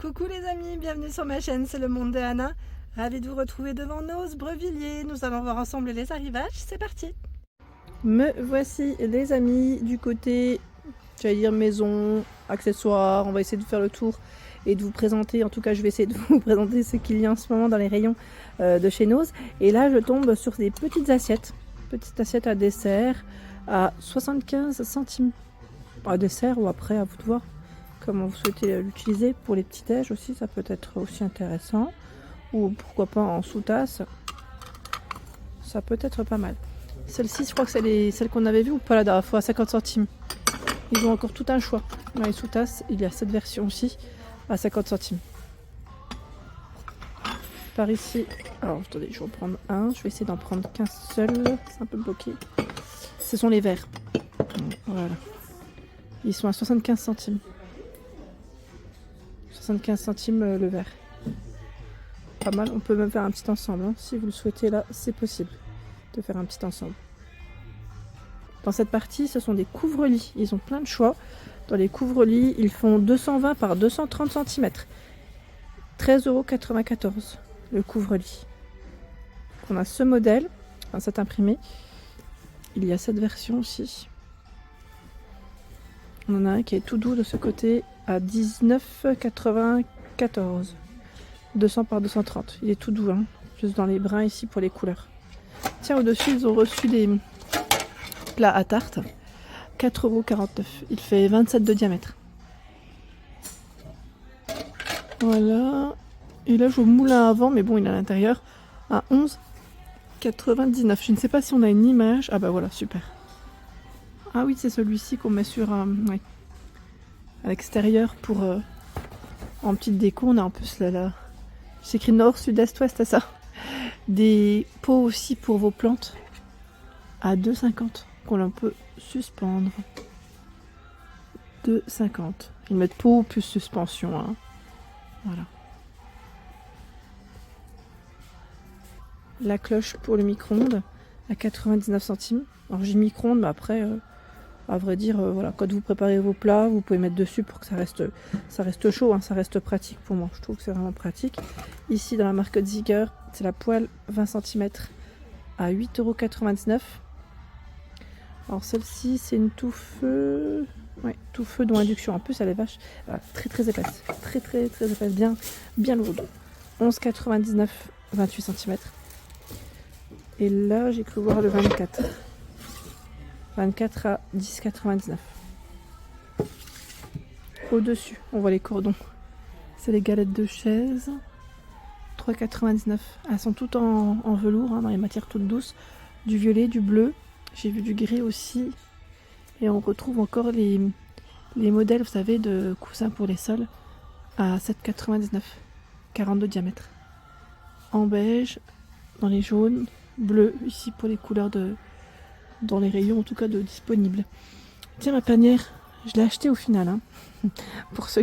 Coucou les amis, bienvenue sur ma chaîne, c'est le monde de Anna. Ravie de vous retrouver devant Noz-Brevilliers. Nous allons voir ensemble les arrivages, c'est parti. Me voici les amis du côté, j'allais dire maison, accessoires. On va essayer de faire le tour et de vous présenter, en tout cas je vais essayer de vous présenter ce qu'il y a en ce moment dans les rayons de chez Noz. Et là je tombe sur des petites assiettes à dessert à 75 centimes. À dessert ou après, à vous de voir comment vous souhaitez l'utiliser. Pour les petits déj aussi, ça peut être aussi intéressant. Ou pourquoi pas en sous-tasse. Ça peut être pas mal. Celle-ci, je crois que c'est celle qu'on avait vue ou pas la dernière fois, à 50 centimes. Ils ont encore tout un choix. Dans les sous-tasses, il y a cette version aussi, à 50 centimes. Par ici, alors attendez, je vais en prendre un. Je vais essayer d'en prendre qu'un seul. C'est un peu bloqué. Ce sont les verres. Voilà. Ils sont à 75 centimes. 75 centimes le verre. Pas mal, on peut même faire un petit ensemble. Hein. Si vous le souhaitez là, c'est possible de faire un petit ensemble. Dans cette partie, ce sont des couvre-lits. Ils ont plein de choix. Dans les couvre-lits, ils font 220 par 230 cm. 13,94 € le couvre-lit. On a ce modèle, enfin cet imprimé. Il y a cette version aussi. On en a un qui est tout doux de ce côté à 19,94 €. 200 par 230. Il est tout doux, hein. Juste dans les brins ici pour les couleurs. Tiens, au-dessus, ils ont reçu des plats à tarte. 4,49 €. Il fait 27 de diamètre. Voilà. Et là, je au moulin à vent, mais bon, il est à l'intérieur. À 11,99 €. Je ne sais pas si on a une image. Ah bah voilà, super. Ah oui, c'est celui-ci qu'on met sur oui, à l'extérieur pour en petite déco. On a en plus là. C'est écrit nord, sud, est, ouest, à ça. Des pots aussi pour vos plantes à 2,50 € qu'on peut suspendre. 2,50 €. Ils mettent pot plus suspension. Hein. Voilà. La cloche pour le micro-ondes à 99 centimes. Alors j'ai micro-ondes, mais après, à vrai dire, voilà, quand vous préparez vos plats, vous pouvez mettre dessus pour que ça reste chaud, hein, ça reste pratique pour moi. Je trouve que c'est vraiment pratique. Ici, dans la marque Ziegler, c'est la poêle 20 cm à 8,99 €. Alors celle-ci, c'est une tout feu, ouais, tout feu dont induction. En plus, elle est vache, très épaisse, très épaisse, bien lourde. 11,99 €, 28 cm. Et là, j'ai cru voir le 24. 24 à 10,99 €. Au-dessus, on voit les cordons. C'est les galettes de chaise. 3,99 €. Elles sont toutes en velours, hein, dans les matières toutes douces. Du violet, du bleu. J'ai vu du gris aussi. Et on retrouve encore les modèles, vous savez, de coussins pour les sols à 7,99 €. 42 de diamètre. En beige, dans les jaunes, bleu, ici pour les couleurs dans les rayons en tout cas de disponibles. Tiens, ma panière, je l'ai achetée au final. Hein. Pour ceux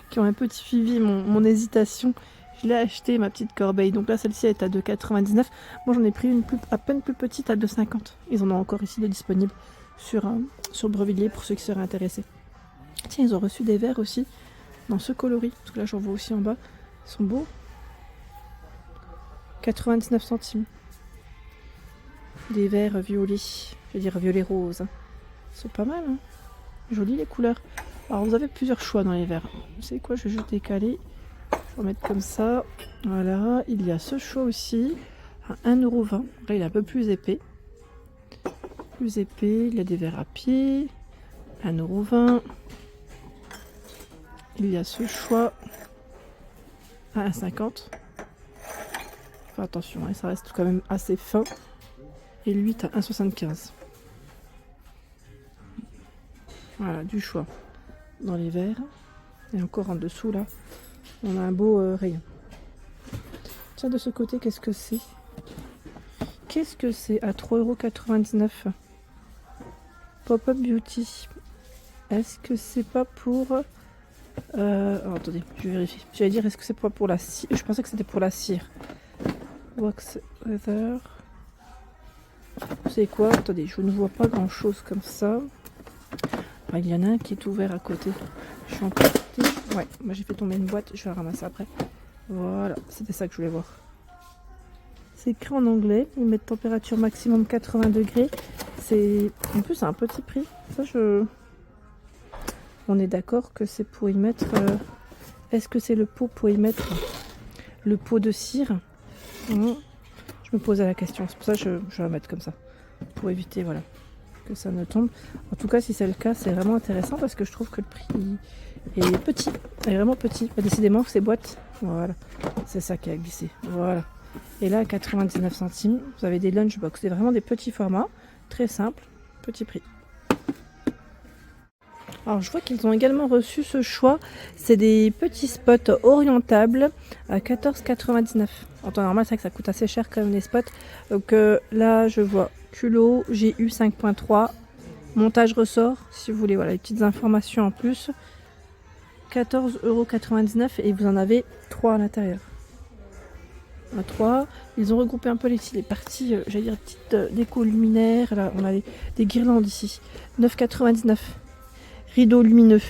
qui ont un peu suivi mon hésitation, je l'ai acheté, ma petite corbeille. Donc là, celle-ci est à 2,99 €. Moi, j'en ai pris une à peine plus petite à 2,50 €. Ils en ont encore ici de disponibles sur Brevilliers pour ceux qui seraient intéressés. Tiens, ils ont reçu des verres aussi dans ce coloris. Parce que là, j'en vois aussi en bas. Ils sont beaux. 99 centimes. Des verres violets, je veux dire violet rose. C'est pas mal, hein. Jolies les couleurs. Alors vous avez plusieurs choix dans les verres. Vous savez quoi, je vais juste décaler. Je vais mettre comme ça. Voilà, il y a ce choix aussi à 1,20 €. Là il est un peu plus épais. Il y a des verres à pied. 1,20 €. Il y a ce choix à 1,50 €. Fais attention, hein, ça reste quand même assez fin. Et lui à 1,75 €. Voilà, du choix dans les verres. Et encore en dessous là, on a un beau rayon. Tiens, de ce côté, qu'est-ce que c'est? Qu'est-ce que c'est à 3,99 €? Pop-up Beauty. Est-ce que c'est pas pour... alors, attendez, je vérifie. J'allais dire, est-ce que c'est pas pour la cire? Je pensais que c'était pour la cire. Wax Leather. C'est quoi? Attendez, je ne vois pas grand chose comme ça. Ah, il y en a un qui est ouvert à côté. Je suis porter. Ouais, moi j'ai fait tomber une boîte, je vais la ramasser après. Voilà, c'était ça que je voulais voir. C'est écrit en anglais, ils mettent température maximum 80 degrés. En plus, c'est un petit prix. Ça, on est d'accord que c'est pour y mettre... Est-ce que c'est le pot pour y mettre le pot de cire? Je me posais la question, c'est pour ça que je vais la mettre comme ça. Pour éviter, voilà, que ça ne tombe. En tout cas, si c'est le cas, c'est vraiment intéressant parce que je trouve que le prix est petit. Il est vraiment petit. Décidément, ces boîtes, voilà, c'est ça qui a glissé. Voilà. Et là, à 99 centimes, vous avez des lunchbox. C'est vraiment des petits formats, très simples, petit prix. Alors, je vois qu'ils ont également reçu ce choix. C'est des petits spots orientables à 14,99. En temps normal, c'est vrai que ça coûte assez cher quand même les spots. Donc là, je vois culot, GU 5.3, montage ressort, si vous voulez, voilà, les petites informations en plus. 14,99 € et vous en avez 3 à l'intérieur. 3. Ils ont regroupé un peu les parties, j'allais dire, petites déco luminaires. Là, on a des guirlandes ici. 9,99 €. Rideau lumineux.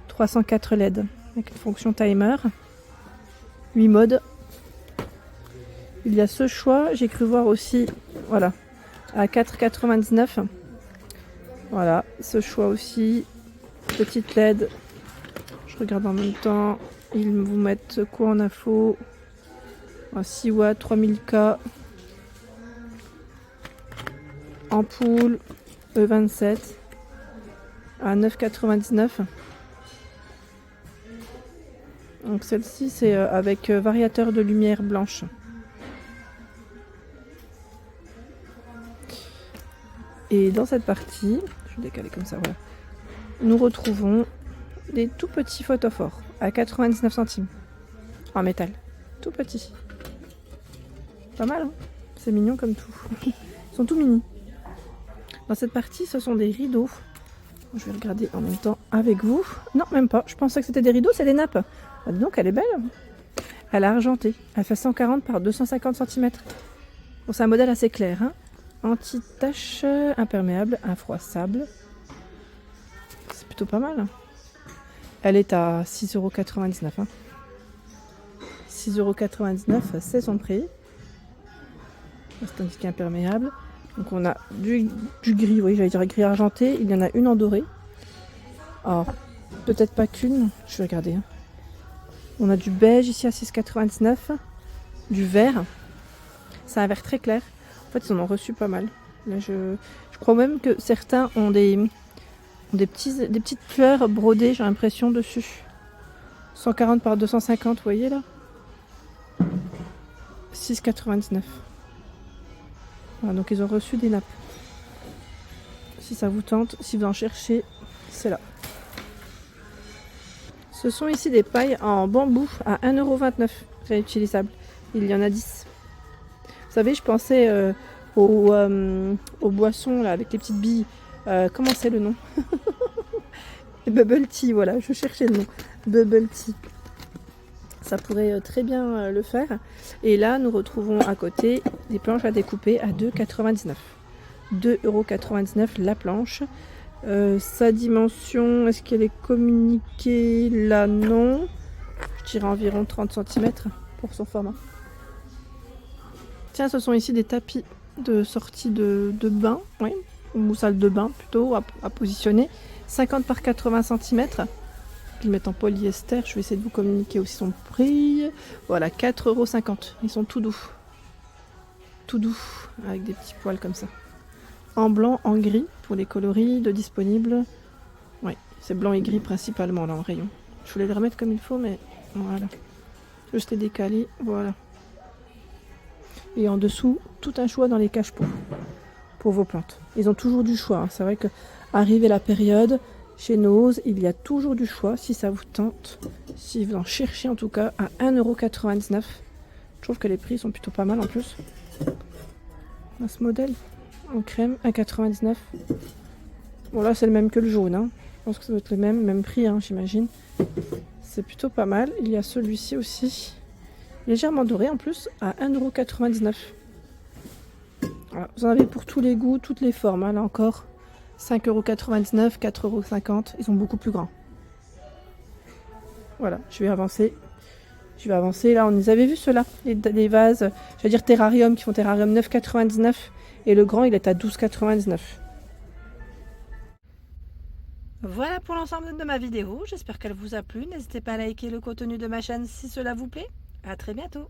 304 LED. Avec une fonction timer. 8 modes. Il y a ce choix. J'ai cru voir aussi, voilà, à 4,99 €. Voilà, ce choix aussi. Petite LED. Je regarde en même temps. Ils vous mettent quoi en info? 6 watts, 3000K, ampoule E27 à 9,99 €. Donc celle-ci c'est avec variateur de lumière blanche. Et dans cette partie, je vais décaler comme ça, voilà, nous retrouvons des tout petits photophores à 99 centimes en métal, tout petit. Pas mal, hein, c'est mignon comme tout. Ils sont tout mini. Dans cette partie, ce sont des rideaux. Je vais regarder en même temps avec vous. Non, même pas. Je pensais que c'était des rideaux, c'est des nappes. Ah, dis donc, elle est belle. Elle est argentée. Elle fait 140 par 250 cm. Bon, c'est un modèle assez clair. Hein. Anti-tache, imperméable, infroissable. C'est plutôt pas mal. Elle est à 6,99 €. Hein. 6,99 €, c'est son prix. C'est indiqué imperméable. Donc on a du gris, oui, j'allais dire gris argenté. Il y en a une en doré. Alors, peut-être pas qu'une. Je vais regarder. Hein. On a du beige ici à 6,99 €. Du vert. C'est un vert très clair. En fait, ils en ont reçu pas mal. Là, je crois même que certains ont des petites fleurs brodées, j'ai l'impression, dessus. 140 par 250, vous voyez là? 6,99 €. Voilà, donc ils ont reçu des nappes. Si ça vous tente, si vous en cherchez, c'est là. Ce sont ici des pailles en bambou à 1,29 € réutilisables. Il y en a 10. Vous savez, je pensais aux boissons là, avec les petites billes. Comment c'est le nom? Bubble tea, voilà, je cherchais le nom. Bubble tea. Ça pourrait très bien le faire. Et là, nous retrouvons à côté des planches à découper à 2,99 €. 2,99 € la planche. Sa dimension, est-ce qu'elle est communiquée? Là, non. Je dirais environ 30 cm pour son format. Tiens, ce sont ici des tapis de sortie de bain, oui, ou salle de bain plutôt, à positionner. 50 par 80 cm. Ils mettent en polyester. Je vais essayer de vous communiquer aussi son prix. Voilà, 4,50 €. Ils sont tout doux. Tout doux, avec des petits poils comme ça. En blanc, en gris, pour les coloris de disponibles. Oui, c'est blanc et gris principalement là en rayon. Je voulais les remettre comme il faut, mais voilà. Juste les décaler, voilà. Et en dessous, tout un choix dans les cache-pots pour vos plantes. Ils ont toujours du choix. Hein. C'est vrai que arrivé la période, chez Nose, il y a toujours du choix si ça vous tente. Si vous en cherchez en tout cas à 1,99 €. Je trouve que les prix sont plutôt pas mal en plus. On a ce modèle en crème, 1,99 €. Bon là c'est le même que le jaune. Hein. Je pense que ça doit être le même prix, hein, j'imagine. C'est plutôt pas mal. Il y a celui-ci aussi. Légèrement doré en plus à 1,99 €. Voilà, vous en avez pour tous les goûts, toutes les formes. Hein, là encore, 5,99 €, 4,50 €. Ils sont beaucoup plus grands. Voilà, je vais avancer. Là, on les avait vus ceux-là, les vases, je veux dire terrarium, qui font terrarium 9,99 et le grand il est à 12,99. Voilà pour l'ensemble de ma vidéo, j'espère qu'elle vous a plu. N'hésitez pas à liker le contenu de ma chaîne si cela vous plaît. À très bientôt.